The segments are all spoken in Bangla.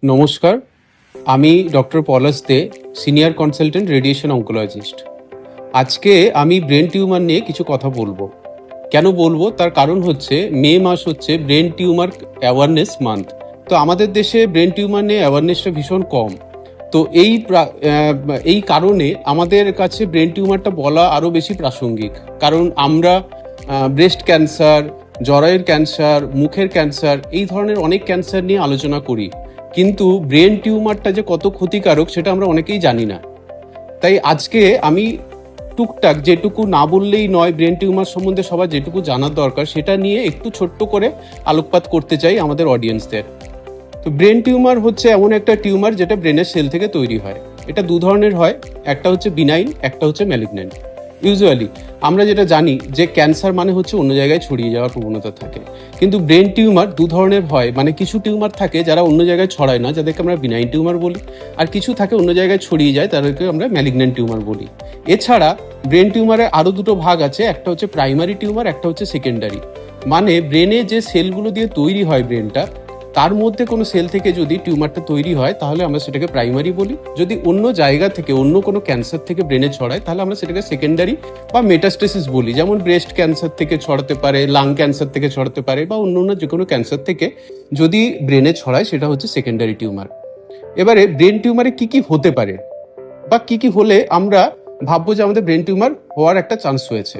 নমস্কার, আমি ডক্টর পলাশ দে, সিনিয়র কনসালটেন্ট রেডিয়েশন অঙ্কোলজিস্ট। আজকে আমি ব্রেন টিউমার নিয়ে কিছু কথা বলবো। কেন বলবো তার কারণ হচ্ছে মে মাস হচ্ছে ব্রেন টিউমার অ্যাওয়ারনেস মান্থ। তো আমাদের দেশে ব্রেন টিউমার নিয়ে অ্যাওয়ারনেসটা ভীষণ কম। তো এই কারণে আমাদের কাছে ব্রেন টিউমারটা বলা আরও বেশি প্রাসঙ্গিক। কারণ আমরা ব্রেস্ট ক্যান্সার, জরায়ুর ক্যান্সার, মুখের ক্যান্সার, এই ধরনের অনেক ক্যান্সার নিয়ে আলোচনা করি, কিন্তু ব্রেন টিউমারটা যে কত ক্ষতিকারক সেটা আমরা অনেকেই জানি না। তাই আজকে আমি টুকটাক, যেটুকু না বললেই নয়, ব্রেন টিউমার সম্বন্ধে সবার যেটুকু জানার দরকার সেটা নিয়ে একটু ছোট্ট করে আলোকপাত করতে চাই আমাদের অডিয়েন্সদের। তো ব্রেন টিউমার হচ্ছে এমন একটা টিউমার যেটা ব্রেনের সেল থেকে তৈরি হয়। এটা দু ধরনের হয়, একটা হচ্ছে বিনাইন, একটা হচ্ছে ম্যালিগন্যান্ট। ইউজুয়ালি আমরা যেটা জানি যে ক্যান্সার মানে হচ্ছে অন্য জায়গায় ছড়িয়ে যাওয়ার প্রবণতা থাকে, কিন্তু ব্রেন টিউমার দু ধরনের হয়। মানে কিছু টিউমার থাকে যারা অন্য জায়গায় ছড়ায় না, যাদেরকে আমরা বিনাইন টিউমার বলি, আর কিছু থাকে অন্য জায়গায় ছড়িয়ে যায়, তাদেরকে আমরা ম্যালিগন্যান্ট টিউমার বলি। এছাড়া ব্রেন টিউমারে আরও দুটো ভাগ আছে, একটা হচ্ছে প্রাইমারি টিউমার, একটা হচ্ছে সেকেন্ডারি। মানে ব্রেনে যে সেলগুলো দিয়ে তৈরি হয় ব্রেনটা, তার মধ্যে কোনো সেল থেকে যদি টিউমারটা তৈরি হয় তাহলে আমরা সেটাকে প্রাইমারি বলি। যদি অন্য জায়গা থেকে, অন্য কোনো ক্যান্সার থেকে ব্রেনে ছড়ায় তাহলে আমরা সেটাকে সেকেন্ডারি বা মেটাস্টেসিস বলি। যেমন ব্রেস্ট ক্যান্সার থেকে ছড়াতে পারে, লাং ক্যান্সার থেকে ছড়াতে পারে, বা অন্য অন্য যে কোনো ক্যান্সার থেকে যদি ব্রেনে ছড়ায় সেটা হচ্ছে সেকেন্ডারি টিউমার। এবারে ব্রেন টিউমারে কি কি হতে পারে বা কি কি হলে আমরা ভাববো যে আমাদের ব্রেন টিউমার হওয়ার একটা চান্স হয়েছে।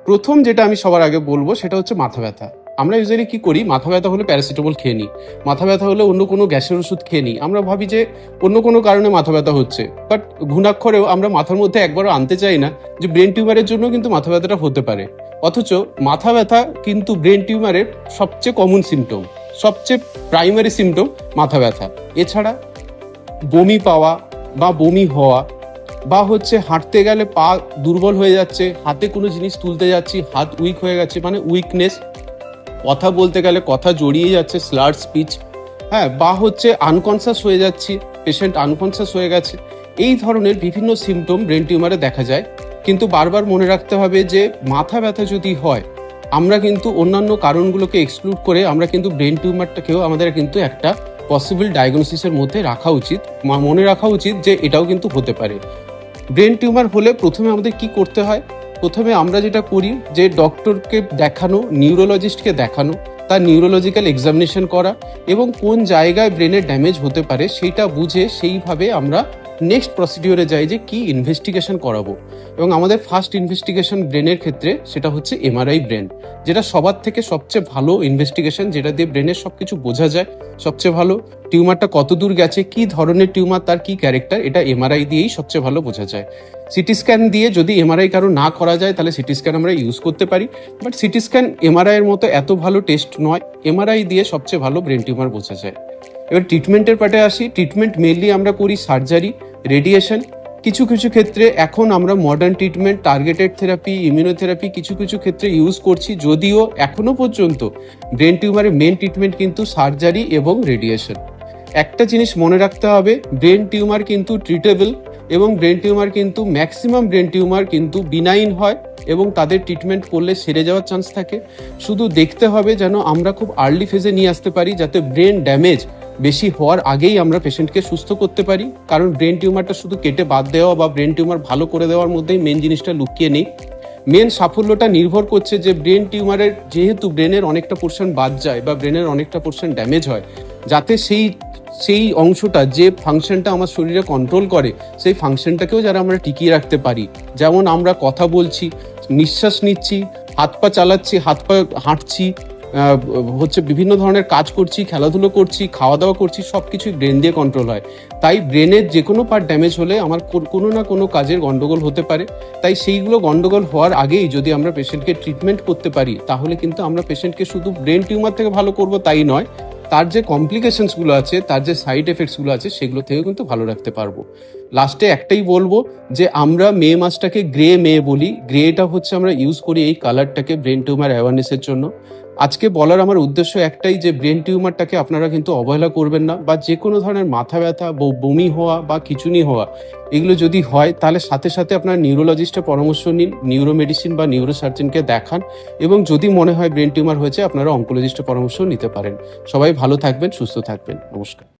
প্রথম যেটা আমি সবার আগে বলবো সেটা হচ্ছে মাথা ব্যথা। আমরা ইউজুয়ালি কি করি, মাথা ব্যথা হলে প্যারাসিটামল খেয়ে নিই, মাথা ব্যথা হলে অন্য কোনো গ্যাসের ওষুধ খেয়ে নিই। আমরা ভাবি যে অন্য কোনো কারণে মাথা ব্যথা হচ্ছে, বাট ঘুণাক্ষরেও আমরা মাথার মধ্যে একবারও আনতে চাই না যে ব্রেন টিউমারের জন্য কিন্তু মাথা ব্যথাটা হতে পারে। অথচ মাথা ব্যথা কিন্তু ব্রেন টিউমারের সবচেয়ে কমন সিমটম, সবচেয়ে প্রাইমারি সিমটম মাথা ব্যথা। এছাড়া বমি পাওয়া বা বমি হওয়া, বা হচ্ছে হাঁটতে গেলে পা দুর্বল হয়ে যাচ্ছে, হাতে কোনো জিনিস তুলতে যাচ্ছি হাত উইক হয়ে গেছে, মানে উইকনেস, কথা বলতে গেলে কথা জড়িয়ে যাচ্ছে, স্লার স্পিচ, হ্যাঁ, বা হচ্ছে আনকনসিয়াস হয়ে যাচ্ছি, পেশেন্ট আনকনসিয়াস হয়ে গেছে। এই ধরনের বিভিন্ন সিমটম ব্রেন টিউমারে দেখা যায়। কিন্তু বারবার মনে রাখতে হবে যে মাথা ব্যথা যদি হয়, আমরা কিন্তু অন্যান্য কারণগুলোকে এক্সক্লুড করে আমরা কিন্তু ব্রেন টিউমারটাকেও আমাদের কিন্তু একটা পসিবল ডায়াগনোসিসের মধ্যে রাখা উচিত, মনে রাখা উচিত যে এটাও কিন্তু হতে পারে। ব্রেন টিউমার হলে প্রথমে আমাদের কি করতে হয়? প্রথমে আমরা যেটা করি যে ডক্টরকে দেখানো, নিউরোলজিস্টকে দেখানো, তার নিউরোলজিক্যাল এক্সামিনেশন করা, এবং কোন জায়গায় ব্রেনের ড্যামেজ হতে পারে সেইটা বুঝে সেইভাবে আমরা নেক্সট প্রসিডিওরে যাই যে কি ইনভেস্টিগেশন করাবো। এবং আমাদের ফার্স্ট ইনভেস্টিগেশন ব্রেনের ক্ষেত্রে সেটা হচ্ছে এমআরআই ব্রেন, যেটা সবার থেকে সবচেয়ে ভালো ইনভেস্টিগেশন, যেটা দিয়ে ব্রেনের সব কিছু বোঝা যায় সবচেয়ে ভালো। টিউমারটা কত দূর গেছে, কি ধরনের টিউমার, তার কি ক্যারেক্টার, এটা এমআরআই দিয়েই সবচেয়ে ভালো বোঝা যায়। সিটি স্ক্যান দিয়ে যদি এমআরআই কারো না করা যায় তাহলে সিটি স্ক্যান আমরা ইউজ করতে পারি, বাট সিটি স্ক্যান এমআরআই এর মতো এত ভালো টেস্ট নয়। এমআরআই দিয়ে সবচেয়ে ভালো ব্রেন টিউমার বোঝা যায়। এবার ট্রিটমেন্টের পার্টে আসি। ট্রিটমেন্ট মেনলি আমরা করি সার্জারি, রেডিয়েশন। কিছু কিছু ক্ষেত্রে এখন আমরা modern treatment, targeted therapy, immunotherapy কিছু কিছু ক্ষেত্রে ইউজ করছি, যদিও এখনো পর্যন্ত ব্রেন টিউমারের মেন ট্রিটমেন্ট কিন্তু সার্জারি এবং রেডিয়েশন। একটা জিনিস মনে রাখতে হবে, ব্রেন টিউমার কিন্তু ট্রিটেবল, এবং ব্রেন টিউমার কিন্তু ম্যাক্সিমাম ব্রেন টিউমার কিন্তু বিনাইন হয় এবং তাদের ট্রিটমেন্ট করলে সেরে যাওয়ার চান্স থাকে। শুধু দেখতে হবে যেন আমরা খুব আর্লি ফেজে নিয়ে আসতে পারি, যাতে ব্রেন ড্যামেজ বেশি হওয়ার আগেই আমরা পেশেন্টকে সুস্থ করতে পারি। কারণ ব্রেন টিউমারটা শুধু কেটে বাদ দেওয়া বা ব্রেন টিউমার ভালো করে দেওয়ার মধ্যেই মেন জিনিসটা লুকিয়ে নেই। মেন সাফল্যটা নির্ভর করছে যে ব্রেন টিউমারের যেহেতু ব্রেনের অনেকটা পোর্শন বাদ যায় বা ব্রেনের অনেকটা পোর্শন ড্যামেজ হয়, যাতে সেই অংশটা, যে ফাংশনটা আমার শরীরে কন্ট্রোল করে, সেই ফাংশনটাকেও যারা আমরা টিকিয়ে রাখতে পারি। যেমন আমরা কথা বলছি, নিঃশ্বাস নিচ্ছি, হাত পা চালাচ্ছি, হাত পা হাঁটছি, হচ্ছে বিভিন্ন ধরনের কাজ করছি, খেলাধুলো করছি, খাওয়া দাওয়া করছি, সব কিছুই ব্রেন দিয়ে কন্ট্রোল হয়। তাই ব্রেনের যে কোনো পার্ট ড্যামেজ হলে আমার কোনো না কোনো কাজের গন্ডগোল হতে পারে। তাই সেইগুলো গন্ডগোল হওয়ার আগেই যদি আমরা পেশেন্টকে ট্রিটমেন্ট করতে পারি, তাহলে কিন্তু আমরা পেশেন্টকে শুধু ব্রেন টিউমার থেকে ভালো করব তাই নয়, তার যে কমপ্লিকেশনসগুলো আছে, তার যে সাইড এফেক্টসগুলো আছে, সেগুলো থেকেও কিন্তু ভালো রাখতে পারবো। লাস্টে একটাই বলবো যে আমরা মে মাসটাকে গ্রে মে বলি। গ্রেটা হচ্ছে আমরা ইউজ করি এই কালারটাকে ব্রেন টিউমার অ্যাওয়ারনেসের জন্য। আজকে বলার আমার উদ্দেশ্য একটাই যে ব্রেন টিউমারটাকে আপনারা কিন্তু অবহেলা করবেন না, বা যে কোনো ধরনের মাথা ব্যথা, বমি হওয়া বা খিঁচুনি হওয়া, এগুলো যদি হয় তাহলে সাথে সাথে আপনার নিউরোলজিস্টের পরামর্শ নিন, নিউরো মেডিসিন বা নিউরো সার্জনকে দেখান, এবং যদি মনে হয় ব্রেন টিউমার হয়েছে আপনারা অঙ্কোলজিস্টের পরামর্শ নিতে পারেন। সবাই ভালো থাকবেন, সুস্থ থাকবেন। নমস্কার।